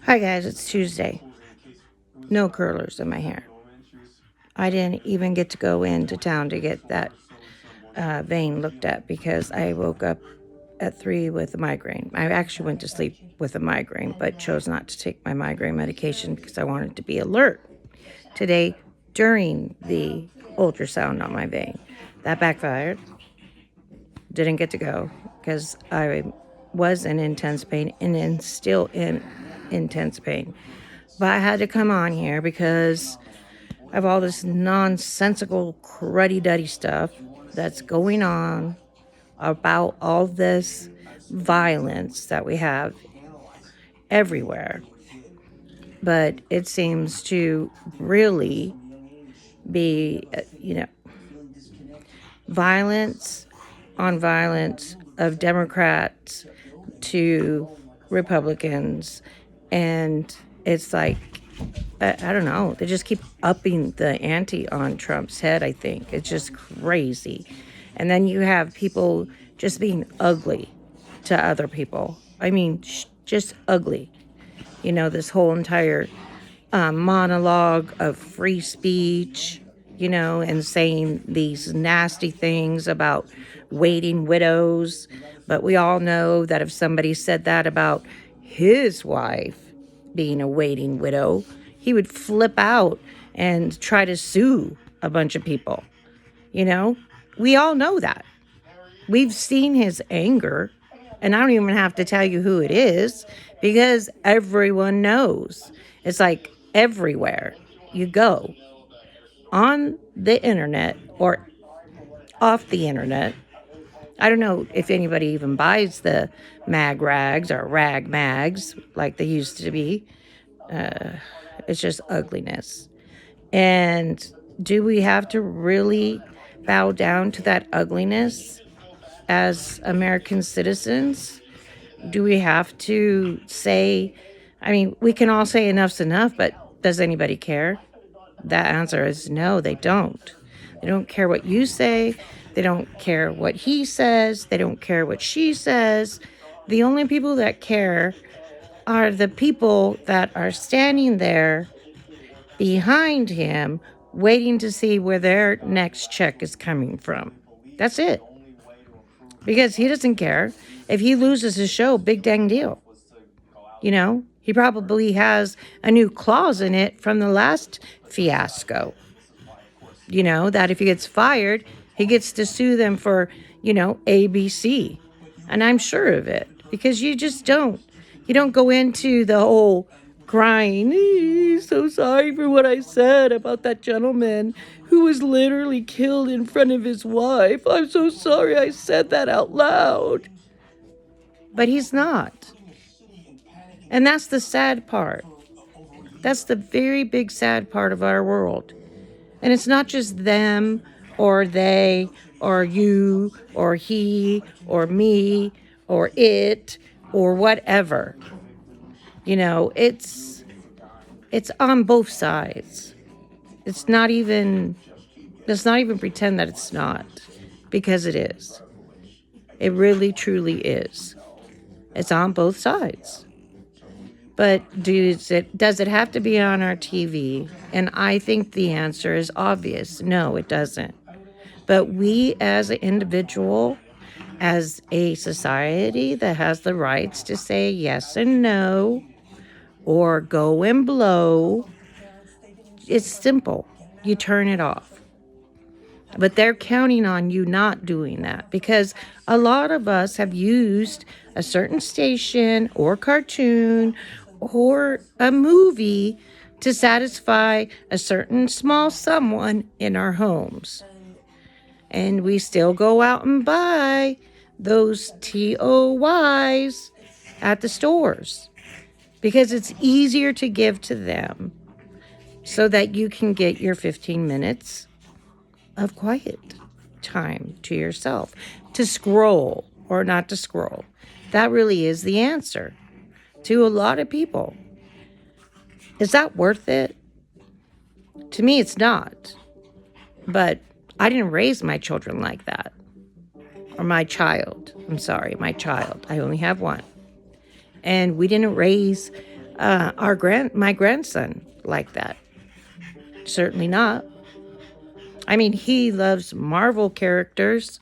Hi guys, it's Tuesday. No curlers in my hair. I didn't even get to go into town to get that vein looked at because I woke up at 3 with a migraine. I actually went to sleep with a migraine, but chose not to take my migraine medication because I wanted to be alert today during the ultrasound on my vein. That backfired. Didn't get to go because I was in intense pain and am still in intense pain. But I had to come on here because of all this nonsensical cruddy-duddy stuff that's going on about all this violence that we have everywhere. But it seems to really be, violence on violence of Democrats to Republicans. And it's like, I don't know. They just keep upping the ante on Trump's head, I think. It's just crazy. And then you have people just being ugly to other people. I mean, just ugly. This whole entire monologue of free speech, and saying these nasty things about waiting widows. But we all know that if somebody said that about his wife being a waiting widow, he would flip out and try to sue a bunch of people. We all know that. We've seen his anger, and I don't even have to tell you who it is because everyone knows. It's like everywhere you go on the internet or off the internet. I don't know if anybody even buys the mag rags or rag mags like they used to be. It's just ugliness. And do we have to really bow down to that ugliness as American citizens? Do we have to say, we can all say enough's enough, but does anybody care? That answer is no, they don't. They don't care what you say. They don't care what he says. They don't care what she says. The only people that care are the people that are standing there behind him waiting to see where their next check is coming from. That's it. Because he doesn't care. If he loses his show, big dang deal. He probably has a new clause in it from the last fiasco. That if he gets fired, he gets to sue them for, ABC. And I'm sure of it because you don't go into the whole crying, so sorry for what I said about that gentleman who was literally killed in front of his wife. I'm so sorry I said that out loud. But he's not. And that's the sad part. That's the very big sad part of our world. And it's not just them or they or you or he or me or it or whatever. It's on both sides. Let's not even pretend that it's not, because it is. It really truly is. It's on both sides. But does it have to be on our TV? And I think the answer is obvious. No, it doesn't. But we as an individual, as a society that has the rights to say yes and no, or go and blow, it's simple. You turn it off. But they're counting on you not doing that because a lot of us have used a certain station or cartoon or a movie to satisfy a certain small someone in our homes. And we still go out and buy those TOYs at the stores because it's easier to give to them so that you can get your 15 minutes of quiet time to yourself, to scroll or not to scroll. That really is the answer to a lot of people. Is that worth it? To me, it's not. But I didn't raise my children like that. Or my child. I'm sorry, my child. I only have one. And we didn't raise my grandson like that. Certainly not. I mean, he loves Marvel characters,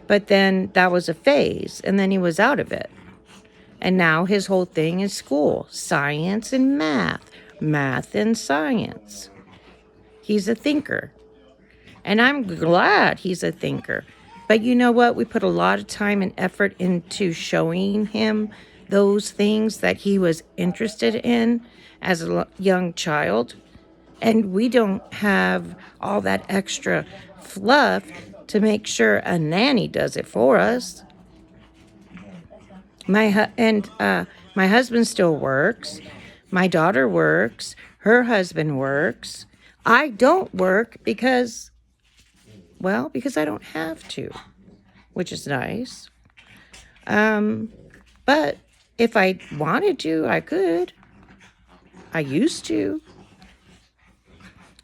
but then that was a phase, and then he was out of it. And now his whole thing is school, science and math and science. He's a thinker. And I'm glad he's a thinker. But you know what? We put a lot of time and effort into showing him those things that he was interested in as a young child. And we don't have all that extra fluff to make sure a nanny does it for us. My husband still works. My daughter works. Her husband works. I don't work because I don't have to, which is nice. But if I wanted to, I could. I used to.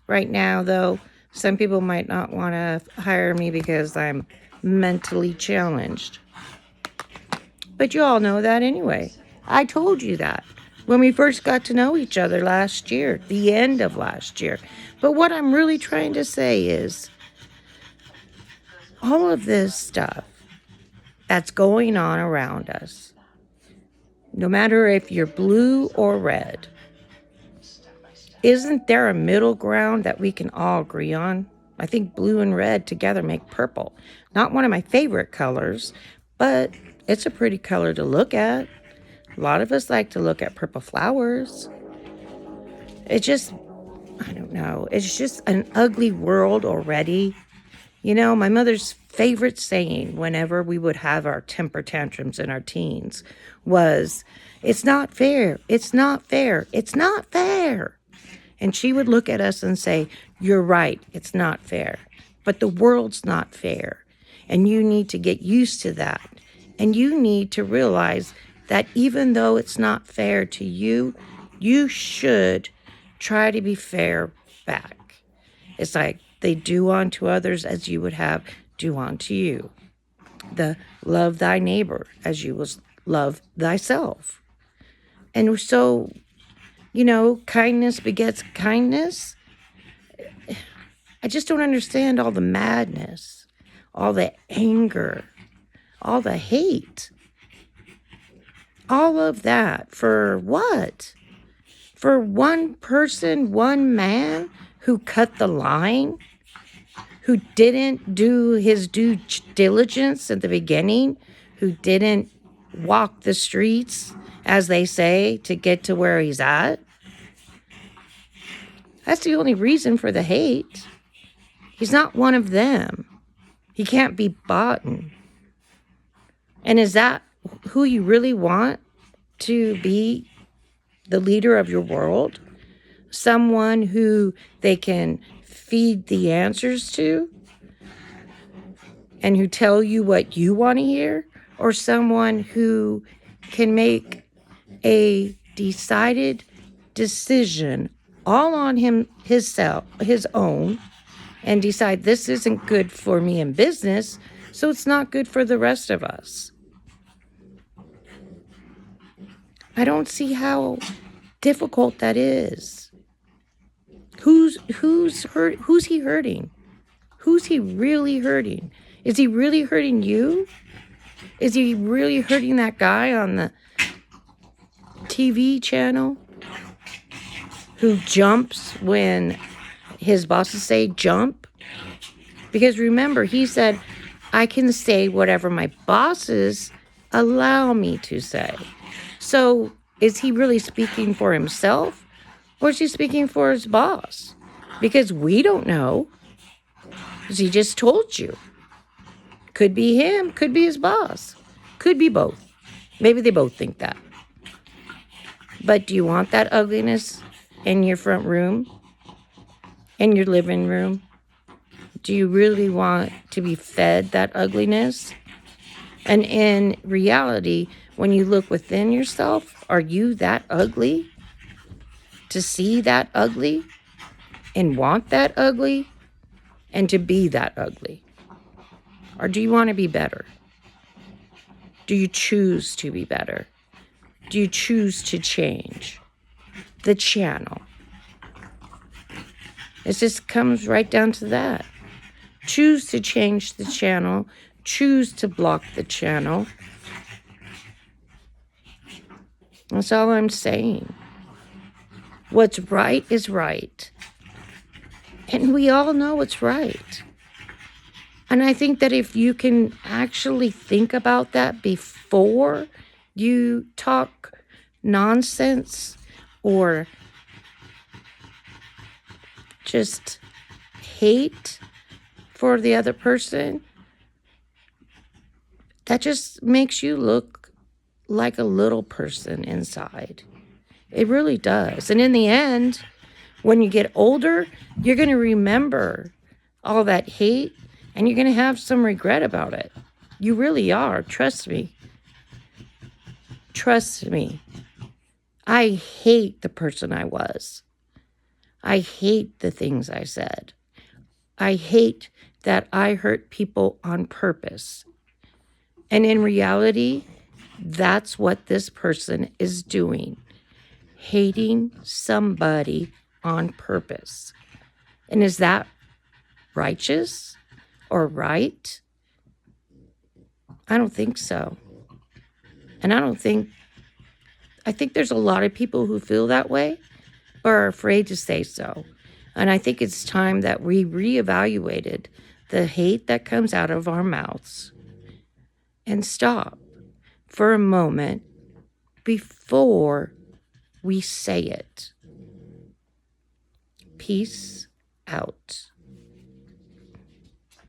Right now, though, some people might not want to hire me because I'm mentally challenged. But you all know that anyway. I told you that when we first got to know each other last year, the end of last year. But what I'm really trying to say is all of this stuff that's going on around us, no matter if you're blue or red, isn't there a middle ground that we can all agree on? I think blue and red together make purple. Not one of my favorite colors, but it's a pretty color to look at. A lot of us like to look at purple flowers. I don't know. It's just an ugly world already. You know, my mother's favorite saying whenever we would have our temper tantrums in our teens was, "It's not fair. It's not fair. It's not fair." And she would look at us and say, "You're right. It's not fair. But the world's not fair. And you need to get used to that. And you need to realize that even though it's not fair to you, you should try to be fair back." It's like they do unto others as you would have do unto you. The love thy neighbor as you will love thyself. And so, you know, kindness begets kindness. I just don't understand all the madness, all the anger, all the hate. All of that for what? For one person, one man who cut the line, who didn't do his due diligence at the beginning, who didn't walk the streets, as they say, to get to where he's at. That's the only reason for the hate. He's not one of them. He can't be bought. And is that who you really want to be the leader of your world? Someone who they can feed the answers to and who tell you what you want to hear? Or someone who can make a decided decision all on his own, and decide this isn't good for me in business, so it's not good for the rest of us. I don't see how difficult that is. Who's he hurting? Who's he really hurting? Is he really hurting you? Is he really hurting that guy on the TV channel who jumps when his bosses say jump? Because remember, he said, I can say whatever my bosses allow me to say. So is he really speaking for himself, or is he speaking for his boss? Because we don't know. Because he just told you. Could be him, could be his boss. Could be both. Maybe they both think that. But do you want that ugliness in your front room? In your living room? Do you really want to be fed that ugliness? And in reality, when you look within yourself, are you that ugly? To see that ugly? And want that ugly? And to be that ugly? Or do you want to be better? Do you choose to be better? do you choose to change the channel? It just comes right down to that. Choose to change the channel. Choose to block the channel. That's all I'm saying. What's right is right. And we all know what's right. And I think that if you can actually think about that before you talk nonsense or just hate for the other person, that just makes you look like a little person inside. It really does. And in the end, when you get older, you're going to remember all that hate and you're going to have some regret about it. You really are. Trust me. Trust me. I hate the person I was. I hate the things I said. I hate that I hurt people on purpose. And in reality, that's what this person is doing. Hating somebody on purpose. And is that righteous or right? I don't think so. And I think there's a lot of people who feel that way or are afraid to say so. And I think it's time that we reevaluated the hate that comes out of our mouths and stop for a moment before we say it. Peace out.